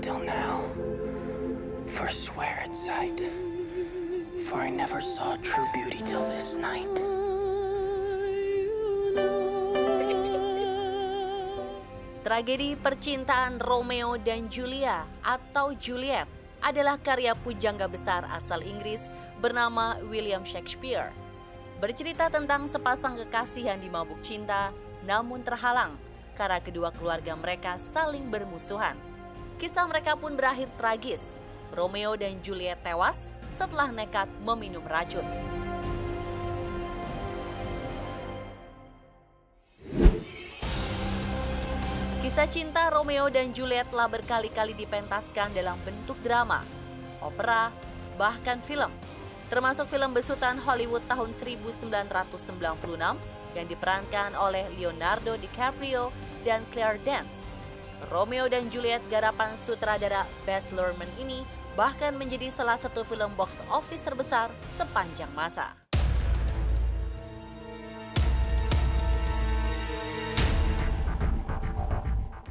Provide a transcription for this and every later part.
till now, for swear at sight, for I never saw true beauty till this night. Tragedi percintaan Romeo dan Julia atau Juliet adalah karya pujangga besar asal Inggris bernama William Shakespeare. Bercerita tentang sepasang kekasih yang dimabuk cinta namun terhalang karena kedua keluarga mereka saling bermusuhan. Kisah mereka pun berakhir tragis. Romeo dan Juliet tewas setelah nekat meminum racun. Kisah cinta Romeo dan Juliet telah berkali-kali dipentaskan dalam bentuk drama, opera, bahkan film. Termasuk film besutan Hollywood tahun 1996 yang diperankan oleh Leonardo DiCaprio dan Claire Danes. Romeo dan Juliet garapan sutradara Baz Luhrmann ini bahkan menjadi salah satu film box office terbesar sepanjang masa.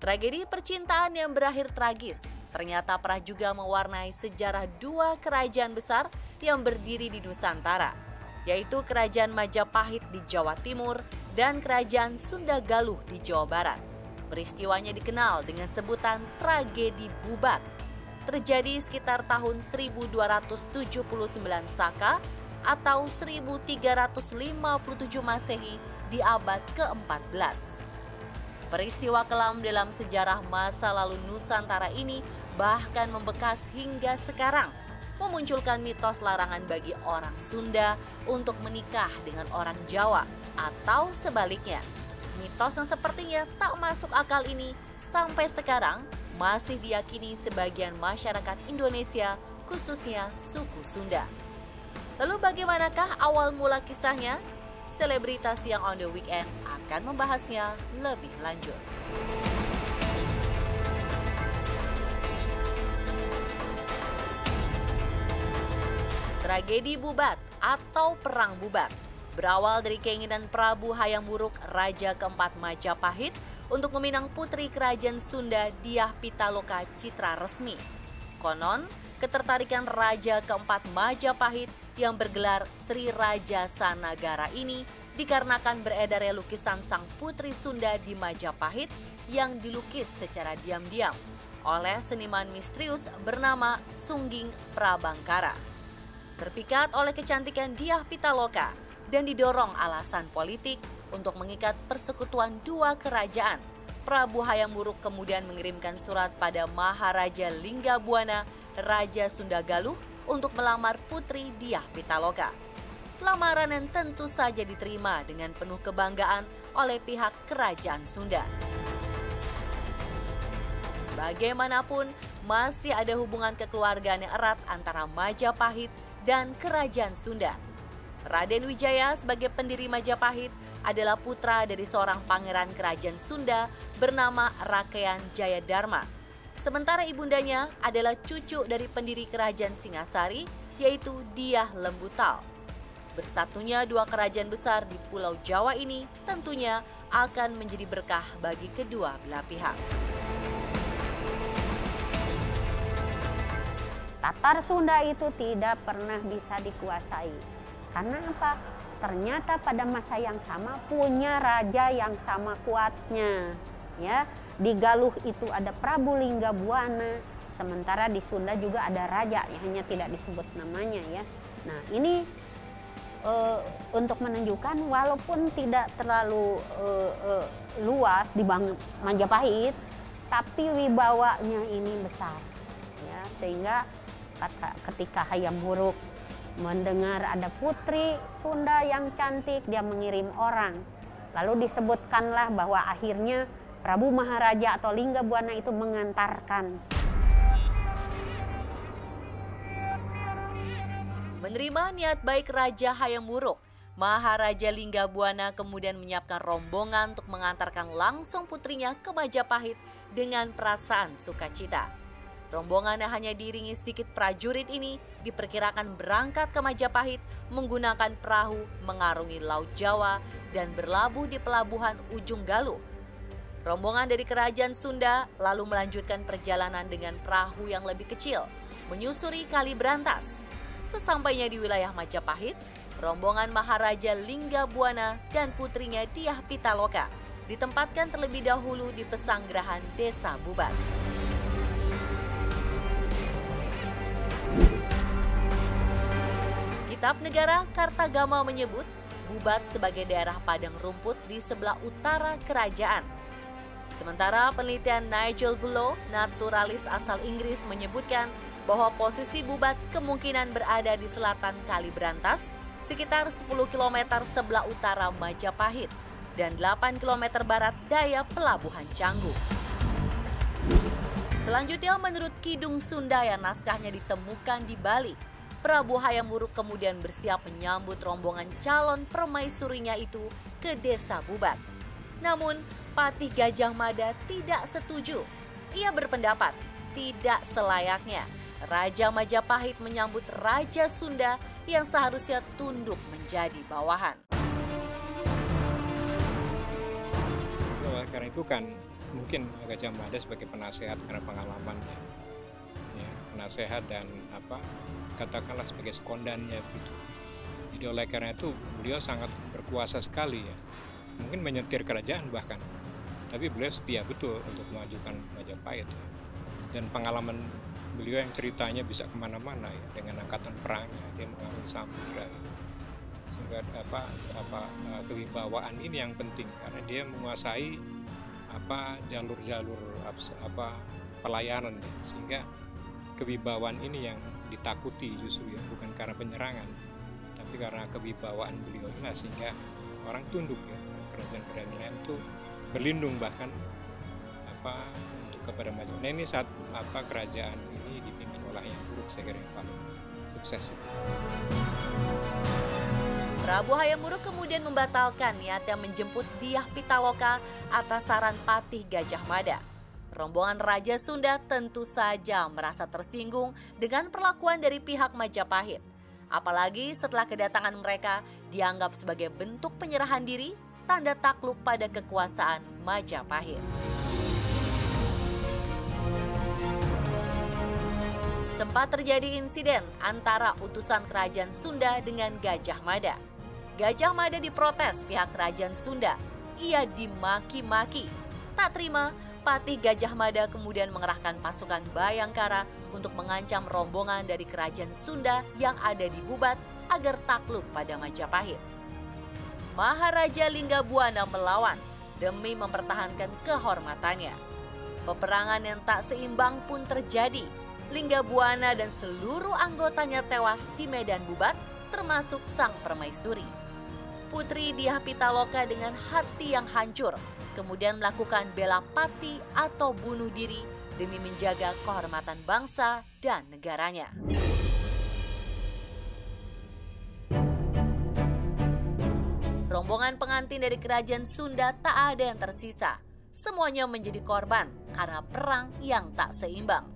Tragedi percintaan yang berakhir tragis ternyata pernah juga mewarnai sejarah dua kerajaan besar yang berdiri di Nusantara, yaitu Kerajaan Majapahit di Jawa Timur dan Kerajaan Sunda Galuh di Jawa Barat. Peristiwanya dikenal dengan sebutan Tragedi Bubat. Terjadi sekitar tahun 1279 Saka atau 1357 Masehi di abad ke-14. Peristiwa kelam dalam sejarah masa lalu Nusantara ini bahkan membekas hingga sekarang, memunculkan mitos larangan bagi orang Sunda untuk menikah dengan orang Jawa atau sebaliknya. Mitos yang sepertinya tak masuk akal ini sampai sekarang masih diyakini sebagian masyarakat Indonesia, khususnya suku Sunda. Lalu bagaimanakah awal mula kisahnya? Selebritas yang on the weekend akan membahasnya lebih lanjut. Tragedi Bubat atau Perang Bubat berawal dari keinginan Prabu Hayam Wuruk, Raja keempat Majapahit, untuk meminang putri kerajaan Sunda Dyah Pitaloka Citra Resmi. Konon, ketertarikan Raja keempat Majapahit yang bergelar Sri Raja Sanagara ini dikarenakan beredarnya lukisan sang putri Sunda di Majapahit yang dilukis secara diam-diam oleh seniman misterius bernama Sungging Prabangkara. Terpikat oleh kecantikan Dyah Pitaloka dan didorong alasan politik untuk mengikat persekutuan dua kerajaan, Prabu Hayam Wuruk kemudian mengirimkan surat pada Maharaja Linggabuana, Raja Sunda Galuh, untuk melamar putri Dyah Pitaloka. Lamaran yang tentu saja diterima dengan penuh kebanggaan oleh pihak kerajaan Sunda. Bagaimanapun, masih ada hubungan kekeluargaan yang erat antara Majapahit dan kerajaan Sunda. Raden Wijaya sebagai pendiri Majapahit adalah putra dari seorang pangeran kerajaan Sunda bernama Rakean Jayadharma. Sementara ibundanya adalah cucu dari pendiri kerajaan Singasari, yaitu Dyah Lembutal. Bersatunya dua kerajaan besar di Pulau Jawa ini tentunya akan menjadi berkah bagi kedua belah pihak. Tatar Sunda itu tidak pernah bisa dikuasai. Karena apa? Ternyata pada masa yang sama punya raja yang sama kuatnya. Ya, di Galuh itu ada Prabu Linggabuana, sementara di Sunda juga ada raja yang hanya tidak disebut namanya ya. Nah, ini untuk menunjukkan walaupun tidak terlalu luas di Majapahit, tapi wibawanya ini besar. Ya, sehingga ketika Hayam Wuruk mendengar ada putri Sunda yang cantik, dia mengirim orang. Lalu disebutkanlah bahwa akhirnya Prabu Maharaja atau Linggabuana itu mengantarkan. Menerima niat baik Raja Hayam Wuruk, Maharaja Linggabuana kemudian menyiapkan rombongan untuk mengantarkan langsung putrinya ke Majapahit dengan perasaan sukacita. Rombongan yang hanya diiringi sedikit prajurit ini diperkirakan berangkat ke Majapahit menggunakan perahu mengarungi Laut Jawa dan berlabuh di pelabuhan Ujung Galuh. Rombongan dari kerajaan Sunda lalu melanjutkan perjalanan dengan perahu yang lebih kecil, menyusuri Kali Brantas. Sesampainya di wilayah Majapahit, rombongan Maharaja Linggabuana dan putrinya Dyah Pitaloka ditempatkan terlebih dahulu di Pesanggerahan Desa Bubat. Kitab Negara Kartagama menyebut Bubat sebagai daerah padang rumput di sebelah utara kerajaan. Sementara penelitian Nigel Bulow, naturalis asal Inggris, menyebutkan bahwa posisi Bubat kemungkinan berada di selatan Kali Brantas, sekitar 10 km sebelah utara Majapahit dan 8 km barat daya Pelabuhan Canggu. Selanjutnya menurut Kidung Sunda yang naskahnya ditemukan di Bali, Prabu Hayam Wuruk kemudian bersiap menyambut rombongan calon permaisurinya itu ke desa Bubat. Namun, Patih Gajah Mada tidak setuju. Ia berpendapat tidak selayaknya Raja Majapahit menyambut Raja Sunda yang seharusnya tunduk menjadi bawahan. Karena itu kan mungkin Gajah Mada sebagai penasehat karena pengalamannya, ya, penasehat dan katakanlah sebagai sekondannya gitu. Jadi oleh karena itu beliau sangat berkuasa sekali ya, mungkin menyetir kerajaan bahkan, tapi beliau setia betul untuk memajukan Majapahit. Dan pengalaman beliau yang ceritanya bisa kemana-mana ya, dengan angkatan perangnya, dia mengarungi samudera. Sehingga kewibawaan ini yang penting karena dia menguasai jalur-jalur pelayanan ya, sehingga kewibawaan ini yang ditakuti justru ya, bukan karena penyerangan tapi karena kewibawaan beliau ini sehingga orang tunduk ya. Kerajaan-kerajaan lain itu berlindung bahkan untuk kepada Majapahit. Nah ini saat kerajaan ini dipimpin oleh Hayam Wuruk, saya kira yang paling sukses itu. Prabu Hayam Wuruk kemudian membatalkan niatnya menjemput Dyah Pitaloka atas saran Patih Gajah Mada. Rombongan Raja Sunda tentu saja merasa tersinggung dengan perlakuan dari pihak Majapahit. Apalagi setelah kedatangan mereka dianggap sebagai bentuk penyerahan diri, tanda takluk pada kekuasaan Majapahit. Sempat terjadi insiden antara utusan kerajaan Sunda dengan Gajah Mada. Gajah Mada diprotes pihak kerajaan Sunda. Ia dimaki-maki. Tak terima, Patih Gajah Mada kemudian mengerahkan pasukan Bayangkara untuk mengancam rombongan dari kerajaan Sunda yang ada di Bubat agar takluk pada Majapahit. Maharaja Linggabuana melawan demi mempertahankan kehormatannya. Peperangan yang tak seimbang pun terjadi. Linggabuana dan seluruh anggotanya tewas di medan Bubat, termasuk sang permaisuri. Putri Dyah Pitaloka dengan hati yang hancur kemudian melakukan bela pati atau bunuh diri demi menjaga kehormatan bangsa dan negaranya. Rombongan pengantin dari kerajaan Sunda tak ada yang tersisa. Semuanya menjadi korban karena perang yang tak seimbang.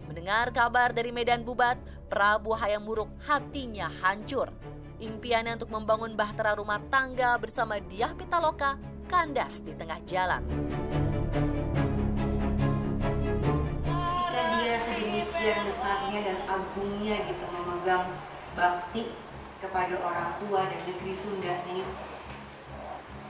Mendengar kabar dari medan Bubat, Prabu Hayam Wuruk hatinya hancur. Impiannya untuk membangun bahtera rumah tangga bersama Dyah Pitaloka kandas di tengah jalan. Jika dia sedemikian besarnya dan agungnya gitu memegang bakti kepada orang tua dan negeri Sunda ini,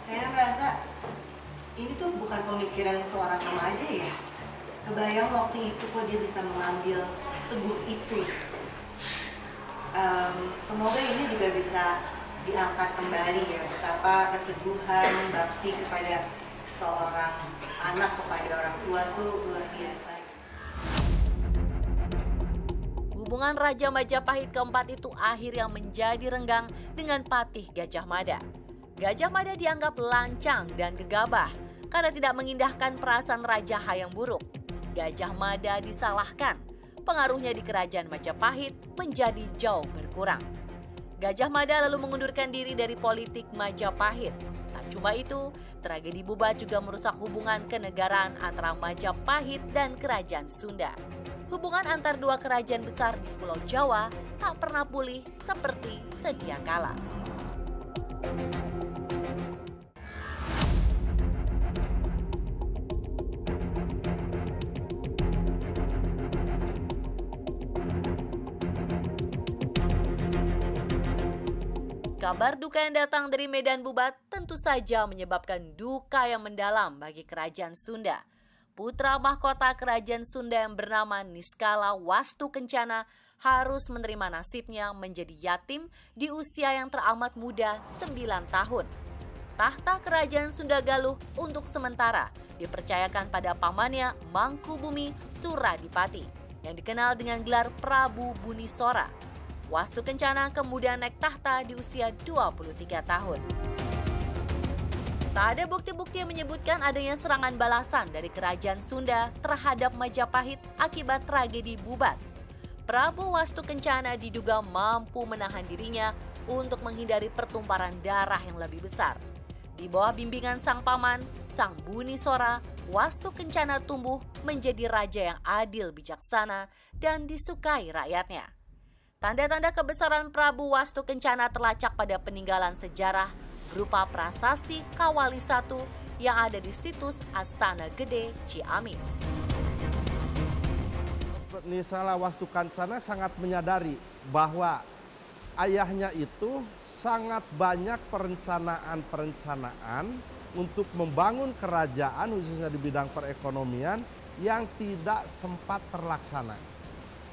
saya merasa ini tuh bukan pemikiran seorang remaja ya. Kebayang waktu itu kok dia bisa mengambil teguh itu. Semoga ini juga bisa diangkat kembali ya, betapa keteguhan bakti kepada seorang anak kepada orang tua tuh luar biasa. Hubungan Raja Majapahit keempat itu akhirnya menjadi renggang dengan Patih Gajah Mada. Gajah Mada dianggap lancang dan gegabah karena tidak mengindahkan perasaan Raja Hayam Wuruk. Gajah Mada disalahkan. Pengaruhnya di kerajaan Majapahit menjadi jauh berkurang. Gajah Mada lalu mengundurkan diri dari politik Majapahit. Tak cuma itu, tragedi Bubat juga merusak hubungan kenegaraan antara Majapahit dan kerajaan Sunda. Hubungan antar dua kerajaan besar di Pulau Jawa tak pernah pulih seperti sedia kala. Kabar duka yang datang dari Medan Bubat tentu saja menyebabkan duka yang mendalam bagi Kerajaan Sunda. Putra mahkota Kerajaan Sunda yang bernama Niskala Wastu Kencana harus menerima nasibnya menjadi yatim di usia yang teramat muda 9 tahun. Tahta Kerajaan Sunda Galuh untuk sementara dipercayakan pada pamannya Mangkubumi Suradipati yang dikenal dengan gelar Prabu Bunisora. Wastu Kencana kemudian naik tahta di usia 23 tahun. Tak ada bukti-bukti yang menyebutkan adanya serangan balasan dari Kerajaan Sunda terhadap Majapahit akibat tragedi Bubat. Prabu Wastu Kencana diduga mampu menahan dirinya untuk menghindari pertumpahan darah yang lebih besar. Di bawah bimbingan sang paman, Sang Bunisora, Wastu Kencana tumbuh menjadi raja yang adil bijaksana dan disukai rakyatnya. Tanda-tanda kebesaran Prabu Wastu Kencana terlacak pada peninggalan sejarah berupa prasasti Kawali I yang ada di situs Astana Gede, Ciamis. Niskala Wastu Kencana sangat menyadari bahwa ayahnya itu sangat banyak perencanaan untuk membangun kerajaan khususnya di bidang perekonomian yang tidak sempat terlaksana.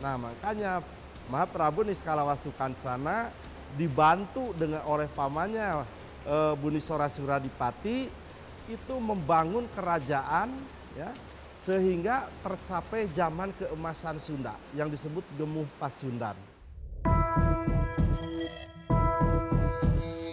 Nah, makanya Prabu Niskala Wastu Kencana dibantu oleh pamannya Bunisora Suradipati itu membangun kerajaan ya, sehingga tercapai zaman keemasan Sunda yang disebut Gemuh Pasundan.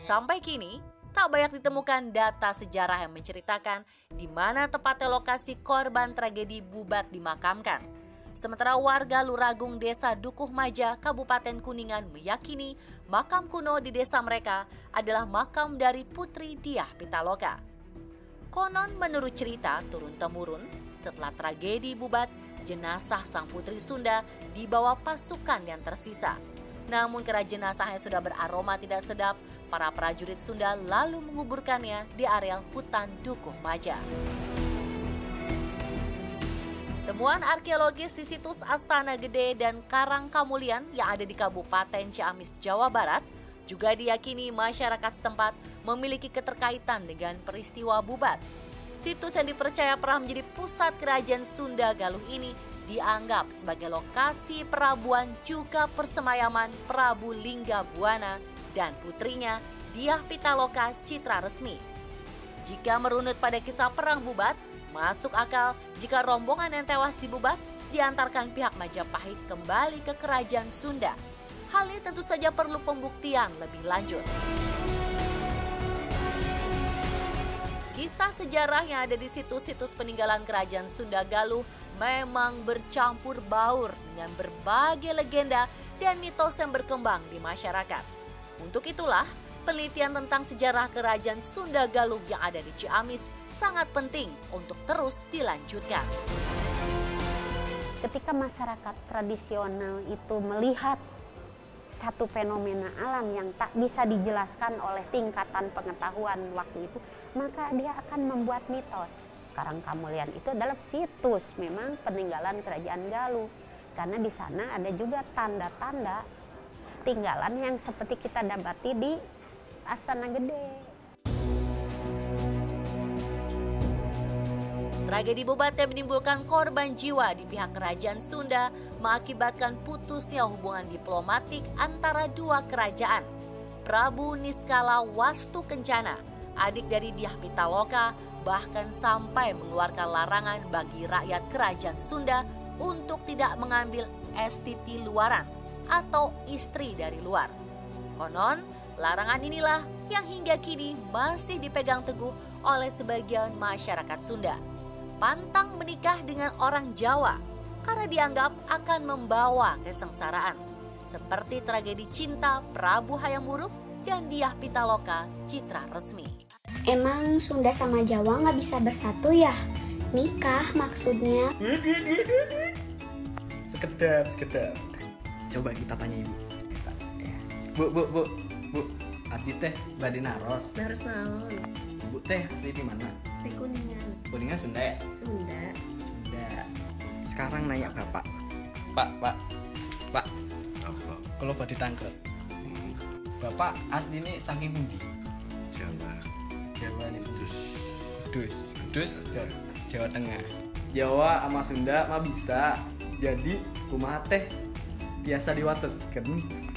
Sampai kini, tak banyak ditemukan data sejarah yang menceritakan di mana tepatnya lokasi korban tragedi Bubat dimakamkan. Sementara warga Luragung Desa Dukuh Maja, Kabupaten Kuningan meyakini makam kuno di desa mereka adalah makam dari Putri Diah Pitaloka. Konon menurut cerita turun-temurun, setelah tragedi Bubat, jenazah sang putri Sunda dibawa pasukan yang tersisa. Namun karena jenazahnya sudah beraroma tidak sedap, para prajurit Sunda lalu menguburkannya di areal hutan Dukuh Maja. Temuan arkeologis di situs Astana Gede dan Karang Kamulian yang ada di Kabupaten Ciamis, Jawa Barat juga diyakini masyarakat setempat memiliki keterkaitan dengan peristiwa Bubat. Situs yang dipercaya pernah menjadi pusat kerajaan Sunda Galuh ini dianggap sebagai lokasi perabuan juga persemayaman Prabu Linggabuana dan putrinya Diah Pitaloka Citra Resmi. Jika merunut pada kisah perang Bubat, masuk akal jika rombongan yang tewas di Bubat diantarkan pihak Majapahit kembali ke kerajaan Sunda. Hal ini tentu saja perlu pembuktian lebih lanjut. Kisah sejarah yang ada di situs-situs peninggalan kerajaan Sunda Galuh memang bercampur baur dengan berbagai legenda dan mitos yang berkembang di masyarakat. Untuk itulah, penelitian tentang sejarah kerajaan Sunda Galuh yang ada di Ciamis sangat penting untuk terus dilanjutkan. Ketika masyarakat tradisional itu melihat satu fenomena alam yang tak bisa dijelaskan oleh tingkatan pengetahuan waktu itu, maka dia akan membuat mitos. Karang Kamulian itu adalah situs memang peninggalan kerajaan Galuh, karena di sana ada juga tanda-tanda tinggalan yang seperti kita dapati di Astana Gede. Tragedi Bubat yang menimbulkan korban jiwa di pihak kerajaan Sunda mengakibatkan putusnya hubungan diplomatik antara dua kerajaan. Prabu Niskala Wastu Kencana, adik dari Diah Pitaloka, bahkan sampai mengeluarkan larangan bagi rakyat kerajaan Sunda untuk tidak mengambil estiti luaran atau istri dari luar. Konon, larangan inilah yang hingga kini masih dipegang teguh oleh sebagian masyarakat Sunda. Pantang menikah dengan orang Jawa karena dianggap akan membawa kesengsaraan. Seperti tragedi cinta Prabu Hayam Wuruk dan Diah Pitaloka Citra Resmi. Emang Sunda sama Jawa nggak bisa bersatu ya? Nikah maksudnya? Sekedap. Coba kita tanya ibu. Bu. Ati teh bade naros. Naros naon? Bu teh asli di mana? Di Kuningan. Kuningan Sunda ya? Sunda. Sekarang nanya Bapak. Pak. Kalau bade tangkel. Bapak asli ini saking pundi? Jawa. Jawa nih. Kudus, Jawa Tengah. Jawa sama Sunda mah bisa. Jadi kumaha teh biasa diwateskeun.